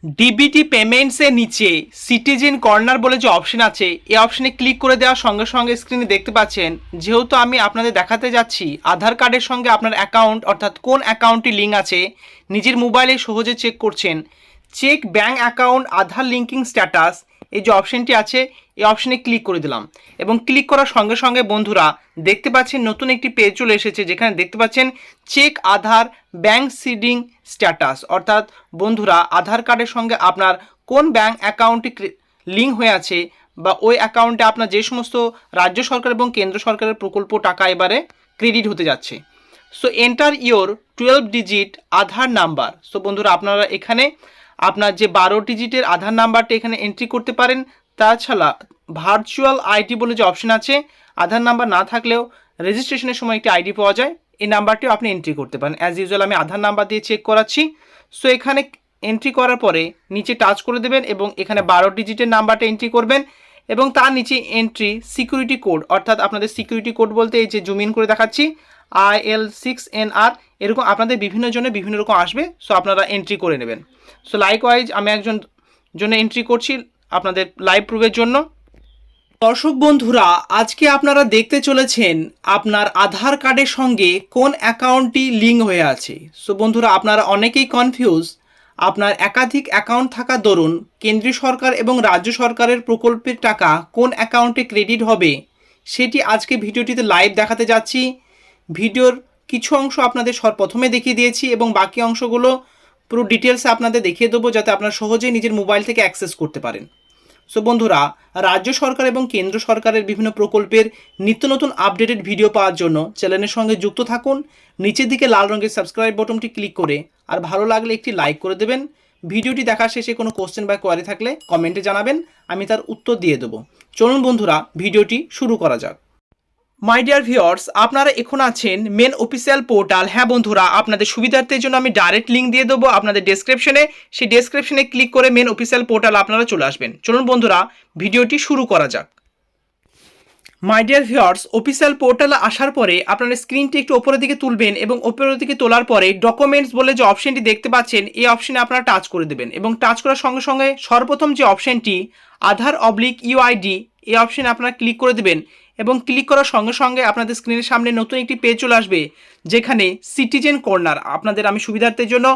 DBT পেমেন্টসের নিচে citizen corner বলে যে অপশন আছে, এই অপশনে ক্লিক করে দেওয়ার সঙ্গে সঙ্গে স্ক্রিনে দেখতে পাচ্ছেন, যেহেতু আমি আপনাদের দেখাতে যাচ্ছি আধার কার্ডের সঙ্গে আপনার অ্যাকাউন্ট অর্থাৎ কোন অ্যাকাউন্টটি লিঙ্ক আছে নিজের মোবাইলে সহজে চেক করছেন। চেক ব্যাঙ্ক অ্যাকাউন্ট আধার লিঙ্কিং স্ট্যাটাস এই যে অপশনটি আছে, এই অপশনে ক্লিক করে দিলাম এবং ক্লিক করার সঙ্গে সঙ্গে বন্ধুরা দেখতে পাচ্ছেন নতুন একটি পেজ চলে এসেছে, যেখানে দেখতে পাচ্ছেন চেক আধার ব্যাঙ্ক সিডিং স্ট্যাটাস। অর্থাৎ বন্ধুরা আধার কার্ডের সঙ্গে আপনার কোন ব্যাঙ্ক অ্যাকাউন্টটি লিঙ্ক হয়ে আছে বা ওই অ্যাকাউন্টে আপনার যে সমস্ত রাজ্য সরকার এবং কেন্দ্র সরকারের প্রকল্প টাকা এবারে ক্রেডিট হতে যাচ্ছে। So enter your 12 digit Aadhaar number. So বন্ধুরা আপনারা এখানে আপনার যে 12 ডিজিটের আধার নাম্বারটা এখানে এন্ট্রি করতে পারেন। তাছাড়া ভার্চুয়াল আইডি বলে যে অপশন আছে, আধার নাম্বার না থাকলেও রেজিস্ট্রেশনের সময় একটি আইডি পাওয়া যায়, এই নাম্বারটিও আপনি এন্ট্রি করতে পারেন। অ্যাজ ইউজুয়াল আমি আধার নাম্বার দিয়ে চেক করাচ্ছি। সো এখানে এন্ট্রি করার পরে নিচে টাচ করে দেবেন এবং এখানে 12 ডিজিটের নাম্বারটা এন্ট্রি করবেন এবং তার নিচে এন্ট্রি সিকিউরিটি কোড, অর্থাৎ আপনাদের সিকিউরিটি কোড বলতে এই যে জুম ইন করে দেখাচ্ছি IL6NR, এরকম আপনাদের বিভিন্ন জনে বিভিন্ন রকম আসবে। সো আপনারা এন্ট্রি করে নেবেন। সো লাইকওয়াইজ আমি একজন জন্য এন্ট্রি করছি আপনাদের লাইভ প্রুফের জন্য। দর্শক বন্ধুরা, আজকে আপনারা দেখতে চলেছেন আপনার আধার কার্ডের সঙ্গে কোন অ্যাকাউন্টটি লিঙ্ক হয়ে আছে। সো বন্ধুরা আপনারা অনেকেই কনফিউজ, আপনার একাধিক অ্যাকাউন্ট থাকা দরুন কেন্দ্রীয় সরকার এবং রাজ্য সরকারের প্রকল্পের টাকা কোন অ্যাকাউন্টে ক্রেডিট হবে সেটি আজকে ভিডিওটিতে লাইভ দেখাতে যাচ্ছি। ভিডিওর কিছু অংশ আপনাদের প্রথমে দেখিয়ে দিয়েছি এবং বাকি অংশগুলো পুরো ডিটেলসে আপনাদের দেখিয়ে দেবো, যাতে আপনারা সহজেই নিজের মোবাইল থেকে অ্যাক্সেস করতে পারেন। সো বন্ধুরা রাজ্য সরকার এবং কেন্দ্র সরকারের বিভিন্ন প্রকল্পের নিত্য নতুন আপডেটেড ভিডিও পাওয়ার জন্য চ্যানেলের সঙ্গে যুক্ত থাকুন। নিচের দিকে লাল রঙের সাবস্ক্রাইব বাটনটি ক্লিক করে আর ভালো লাগলে একটি লাইক করে দেবেন। ভিডিওটি দেখার শেষে কোনো কোশ্চেন বা কোয়ারি থাকলে কমেন্টে জানাবেন, আমি তার উত্তর দিয়ে দেবো। চলুন বন্ধুরা ভিডিওটি শুরু করা যাক। মাই ডিয়ার ভিউয়ার্স, আপনারা এখন আছেন মেন অফিসিয়াল পোর্টাল। হ্যাঁ বন্ধুরা, আপনাদের সুবিধার্থের জন্য আমি ডাইরেক্ট লিঙ্ক দিয়ে দেবো আপনাদের ডেসক্রিপশনে, সেই ডেসক্রিপশনে ক্লিক করে মেন অফিসিয়াল পোর্টাল আপনারা চলে আসবেন। চলুন বন্ধুরা ভিডিওটি শুরু করা যাক। মাই ডিয়ার ভিউয়ার্স, অফিসিয়াল পোর্টালে আসার পরে আপনারা স্ক্রিনটি একটু ওপরের দিকে তুলবেন এবং ওপরের দিকে তোলার পরে ডকুমেন্টস বলে যে অপশনটি দেখতে পাচ্ছেন, এই অপশনে আপনারা টাচ করে দেবেন এবং টাচ করার সঙ্গে সঙ্গে সর্বপ্রথম যে অপশনটি আধার/ইউআইডি, এই অপশনে আপনারা ক্লিক করে দেবেন এবং ক্লিক করার সঙ্গে সঙ্গে আপনাদের স্ক্রিনের সামনে নতুন একটি পেজ চলে আসবে, যেখানে সিটিজেন কর্নার, আপনাদের আমি সুবিধার্থের জন্য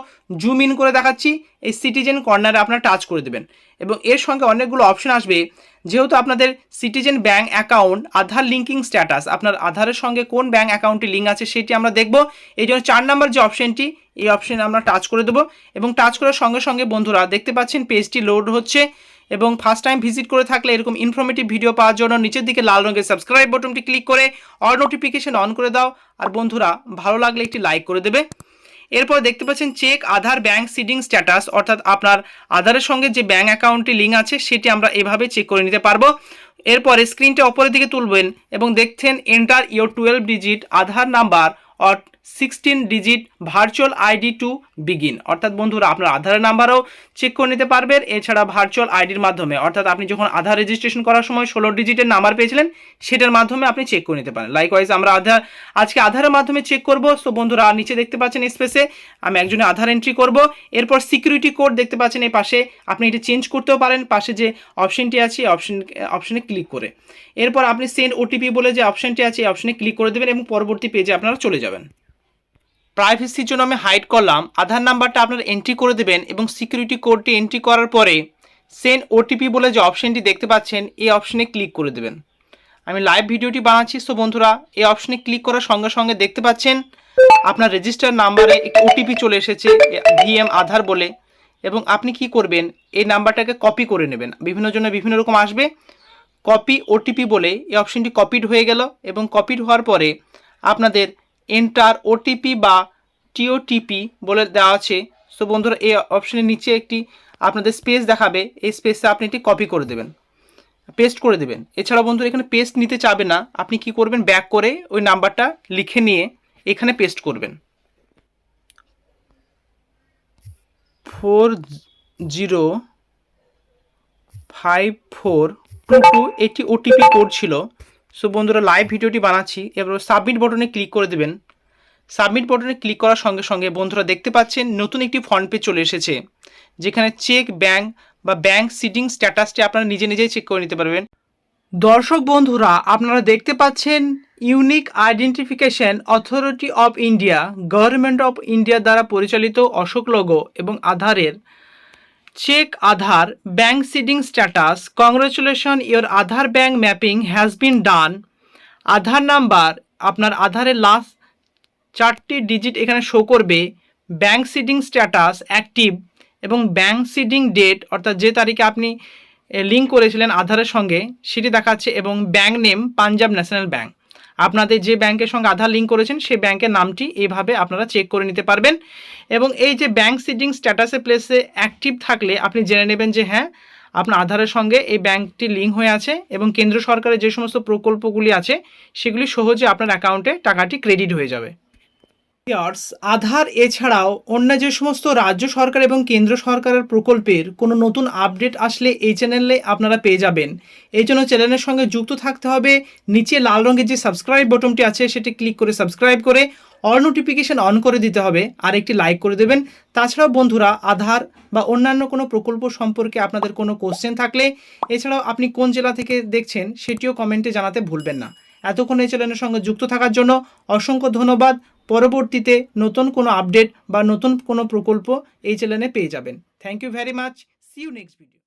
জুম ইন করে দেখাচ্ছি, এই সিটিজেন কর্নারে আপনারা টাচ করে দেবেন এবং এর সঙ্গে অনেকগুলো অপশন আসবে। যেহেতু আপনাদের সিটিজেন ব্যাঙ্ক অ্যাকাউন্ট আধার লিঙ্কিং স্ট্যাটাস, আপনার আধারের সঙ্গে কোন ব্যাঙ্ক অ্যাকাউন্টে লিঙ্ক আছে সেটি আমরা দেখব। এই জন্য 4 নম্বর যে অপশনটি, এই অপশনে আমরা টাচ করে দেবো এবং টাচ করার সঙ্গে সঙ্গে বন্ধুরা দেখতে পাচ্ছেন পেজটি লোড হচ্ছে এবং ফার্স্ট টাইম ভিজিট করে থাকলে এরকম ইনফরমেটিভ ভিডিও পাওয়ার জন্য নিচের দিকে লাল রঙের সাবস্ক্রাইব বাটনটি ক্লিক করে অল নোটিফিকেশন অন করে দাও। আর বন্ধুরা ভালো লাগলে একটি লাইক করে দেবে। এরপর দেখতে পাচ্ছেন চেক আধার ব্যাঙ্ক সিডিং স্ট্যাটাস, অর্থাৎ আপনার আধারের সঙ্গে যে ব্যাঙ্ক অ্যাকাউন্টটি লিঙ্ক আছে সেটি আমরা এভাবে চেক করে নিতে পারবো। এরপরে স্ক্রিনটা ওপরের দিকে তুলবেন এবং দেখছেন enter your 12 digit Aadhaar number or 16 digit virtual ID to begin. অর্থাৎ বন্ধুরা আপনার আধারের নাম্বারও চেক করে নিতে পারবেন, এছাড়া ভার্চুয়াল আইডির মাধ্যমে, অর্থাৎ আপনি যখন আধার রেজিস্ট্রেশন করার সময় 16 ডিজিটের নাম্বার পেয়েছিলেন সেটার মাধ্যমে আপনি চেক করে নিতে পারেন। লাইকওয়াইজ আমরা আজকে আধারের মাধ্যমে চেক করব। সো বন্ধুরা নিচে দেখতে পাচ্ছেন স্পেসে আমি একজনের আধার এন্ট্রি করব। এরপর সিকিউরিটি কোড দেখতে পাচ্ছেন এই পাশে, আপনি এটি চেঞ্জ করতেও পারেন পাশে যে অপশনটি আছে অপশনে ক্লিক করে। এরপর আপনি সেন্ড ওটিপি বলে যে অপশনটি আছে এই অপশনে ক্লিক করে দেবেন এবং পরবর্তী পেজে আপনারা চলে যাবেন। প্রাইভেসির জন্য আমি হাইড করলাম, আধার নাম্বারটা আপনারা এন্ট্রি করে দেবেন এবং সিকিউরিটি কোডটি এন্ট্রি করার পরে সেন্ড ওটিপি বলে যে অপশনটি দেখতে পাচ্ছেন এই অপশনে ক্লিক করে দেবেন। আমি লাইভ ভিডিওটি বানাচ্ছি। সো বন্ধুরা এই অপশনে ক্লিক করার সঙ্গে সঙ্গে দেখতে পাচ্ছেন আপনার রেজিস্টার নাম্বারে একটি ওটিপি চলে এসেছে VM আধার বলে, এবং আপনি কি করবেন এই নাম্বারটাকে কপি করে নেবেন। বিভিন্ন জন্য বিভিন্ন রকম আসবে, কপি ওটিপি বলে এই অপশনটি কপিড হয়ে গেল এবং কপিড হওয়ার পরে আপনাদের এন্টার ওটিপি বা TOTP বলে দেওয়া আছে। সো বন্ধুরা এই অপশনের নিচে একটি আপনাদের স্পেস দেখাবে, এই স্পেসে আপনি এটি কপি করে দেবেন, পেস্ট করে দেবেন। এছাড়া বন্ধুরা এখানে পেস্ট নিতে চাবে না, আপনি কি করবেন ব্যাক করে ওই নাম্বারটা লিখে নিয়ে এখানে পেস্ট করবেন। 405422 এটি ওটিপি কোড ছিল। সো বন্ধুরা লাইভ ভিডিওটি বানাচ্ছি, এবার সাবমিট বাটনে ক্লিক করে দেবেন। সাবমিট বাটনে ক্লিক করার সঙ্গে সঙ্গে বন্ধুরা দেখতে পাচ্ছেন নতুন একটি ফ্রন্ট পেজ চলে এসেছে। যেখানে চেক ব্যাংক বা ব্যাংক সিডিং স্ট্যাটাসটি আপনারা নিজে নিজেই চেক করে নিতে পারবেন। দর্শক বন্ধুরা, আপনারা দেখতে পাচ্ছেন unique identification authority of India, government of India দ্বারা পরিচালিত অশোক লোগো এবং আধারের check Aadhaar bank seeding status. Congratulation, your Aadhaar bank mapping has been done. Aadhaar number, আপনার আধারের লাস্ট 4টি ডিজিট এখানে শো করবে। ব্যাংক সিডিং স্ট্যাটাস অ্যাক্টিভ এবং ব্যাংক সিডিং ডেট, অর্থাৎ যে তারিখে আপনি লিঙ্ক করেছিলেন আধারের সঙ্গে সেটি দেখাচ্ছে, এবং bank name Punjab national bank. আপনাদের যে ব্যাংকের সঙ্গে আধার লিঙ্ক করেছেন সেই ব্যাংকের নামটি এইভাবে আপনারা চেক করে নিতে পারবেন। এবং এই যে ব্যাংক সিডিং স্ট্যাটাসে প্লেসে অ্যাক্টিভ থাকলে আপনি জেনে নেবেন যে হ্যাঁ, আপনার আধারের সঙ্গে এই ব্যাংকটি লিঙ্ক হয়ে আছে এবং কেন্দ্র সরকারের যে সমস্ত প্রকল্পগুলি আছে সেগুলি সহজে আপনার অ্যাকাউন্টে টাকাটি ক্রেডিট হয়ে যাবে। আধার এছাড়াও অন্য যে সমস্ত রাজ্য সরকার এবং কেন্দ্র সরকারের প্রকল্পের কোনো নতুন আপডেট আসলে এই চ্যানেলে আপনারা পেয়ে যাবেন। এই জন্য চ্যানেলের সঙ্গে যুক্ত থাকতে হবে। নিচে লাল রঙের যে সাবস্ক্রাইব বটনটি আছে সেটি ক্লিক করে সাবস্ক্রাইব করে অল নোটিফিকেশান অন করে দিতে হবে, আর একটি লাইক করে দেবেন। তাছাড়াও বন্ধুরা, আধার বা অন্যান্য কোনো প্রকল্প সম্পর্কে আপনাদের কোনো কোশ্চেন থাকলে, এছাড়াও আপনি কোন জেলা থেকে দেখছেন সেটিও কমেন্টে জানাতে ভুলবেন না। এতক্ষণ এই চ্যানেলের সঙ্গে যুক্ত থাকার জন্য অসংখ্য ধন্যবাদ। পরবর্তীতে নতুন কোনো আপডেট বা নতুন কোনো প্রকল্প এই চ্যানেলে পেয়ে যাবেন। Thank you very much. See you next video.